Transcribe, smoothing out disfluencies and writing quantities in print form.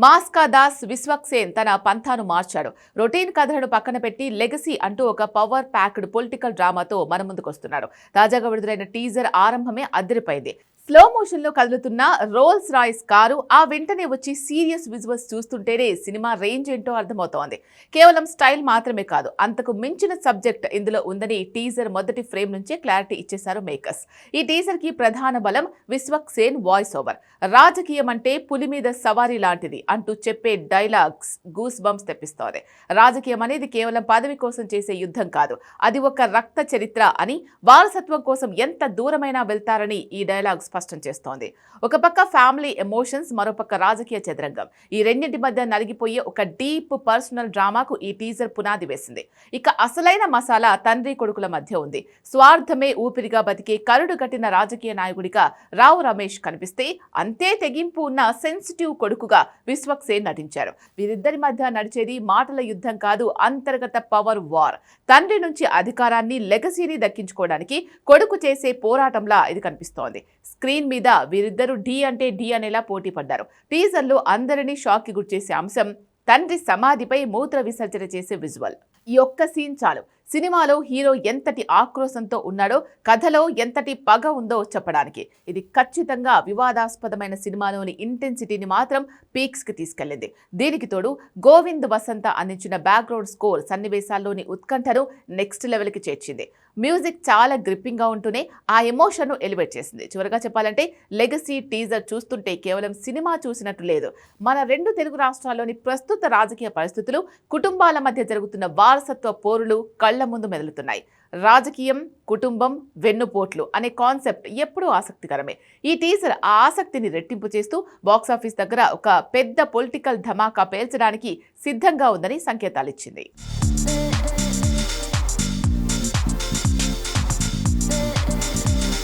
మాస్కా దాస్ విశ్వక్సేన్ తన పంథాను మార్చాడు. రొటీన్ కథలను పక్కన పెట్టి లెగసీ అంటూ ఒక పవర్ ప్యాక్డ్ పొలిటికల్ డ్రామాతో మన ముందుకొస్తున్నాడు. తాజాగా విడుదలైన టీజర్ ఆరంభమే అదిరిపోయింది. స్లో మోషన్ లో కదులుతున్న రోల్స్ రాయ్స్ కారు, ఆ వెంటనే వచ్చి సీరియస్ విజువల్స్ చూస్తుంటేనే సినిమా రేంజ్ ఏంటో అర్థమవుతోంది. కేవలం స్టైల్ మాత్రమే కాదు, అంతకు మించిన సబ్జెక్ట్ ఇందులో ఉందని టీజర్ మొదటి ఫ్రేమ్ నుంచే క్లారిటీ ఇచ్చేశారు మేకర్స్. ఈ టీజర్ కి ప్రధాన బలం విశ్వక్సేన్ వాయిస్ ఓవర్. రాజకీయం అంటే పులి మీద సవారీ లాంటిది అంటూ చెప్పే డైలాగ్స్ గూస్ బంప్స్ తెప్పిస్తోంది. రాజకీయం అనేది కేవలం పదవి కోసం చేసే యుద్ధం కాదు, అది ఒక రక్త చరిత్ర అని, వారసత్వం కోసం ఎంత దూరమైనా వెళ్తారని ఈ డైలాగ్ స్పష్టం చేస్తోంది. ఒక పక్క ఫ్యామిలీ ఎమోషన్స్, మరోపక్క రాజకీయ చదరంగం. ఈ రెండింటి మధ్య నలిగిపోయే ఒక డీప్ పర్సనల్ డ్రామాకు ఈ టీజర్ పునాది వేసింది. ఇక అసలైన మసాలా తండ్రి కొడుకుల మధ్య ఉంది. స్వార్థమే ఊపిరిగా బతికే కరుడు కట్టిన రాజకీయ నాయకుడిగా రావు రమేష్ కనిపిస్తే, అంతే తెగింపు ఉన్న సెన్సిటివ్ కొడుకుగా విశ్వక్సేన్ నటించారు. వీరిద్దరి మధ్య నడిచేది మాటల యుద్ధం కాదు, అంతర్గత పవర్ వార్. తండ్రి నుంచి అధికారాన్ని, లెగసీని దక్కించుకోవడానికి కొడుకు చేసే పోరాటంలా ఇది కనిపిస్తోంది. స్క్రీన్ మీద వీరిద్దరూ ఢీ అంటే ఢీ అనేలా పోటీ పడ్డారు. టీజర్లో అందరినీ షాక్ కి గురిచేసే అంశం తండ్రి సమాధిపై మూత్ర విసర్జన చేసే విజువల్. ఈ ఒక్క సీన్ చాలు సినిమాలో హీరో ఎంతటి ఆక్రోశంతో ఉన్నాడో, కథలో ఎంతటి పగ ఉందో చెప్పడానికి. ఇది ఖచ్చితంగా వివాదాస్పదమైన సినిమాలోని ఇంటెన్సిటీని మాత్రం పీక్స్ కి తీసుకెళ్లింది. దీనికి తోడు గోవింద్ వసంత అందించిన బ్యాక్గ్రౌండ్ స్కోర్ సన్నివేశాల్లోని ఉత్కంఠను నెక్స్ట్ లెవెల్ కి చేర్చింది. మ్యూజిక్ చాలా గ్రిప్పింగ్ గా ఉంటూనే ఆ ఎమోషన్ ను ఎలివేట్ చేసింది. చివరగా చెప్పాలంటే లెగసీ టీజర్ చూస్తుంటే కేవలం సినిమా చూసినట్టు లేదు, మన రెండు తెలుగు రాష్ట్రాల్లోని ప్రస్తుత రాజకీయ పరిస్థితులు, కుటుంబాల మధ్య జరుగుతున్న వారసత్వ పోరులు కళ్ల ముందు మెదులుతున్నాయి. రాజకీయం, కుటుంబం, వెన్నుపోట్లు అనే కాన్సెప్ట్ ఎప్పుడూ ఆసక్తికరమే. ఈ టీజర్ ఆ ఆసక్తిని రెట్టింపు చేస్తూ బాక్సాఫీస్ దగ్గర ఒక పెద్ద పొలిటికల్ ధమాకా పేల్చడానికి సిద్ధంగా ఉందని సంకేతాలిచ్చింది.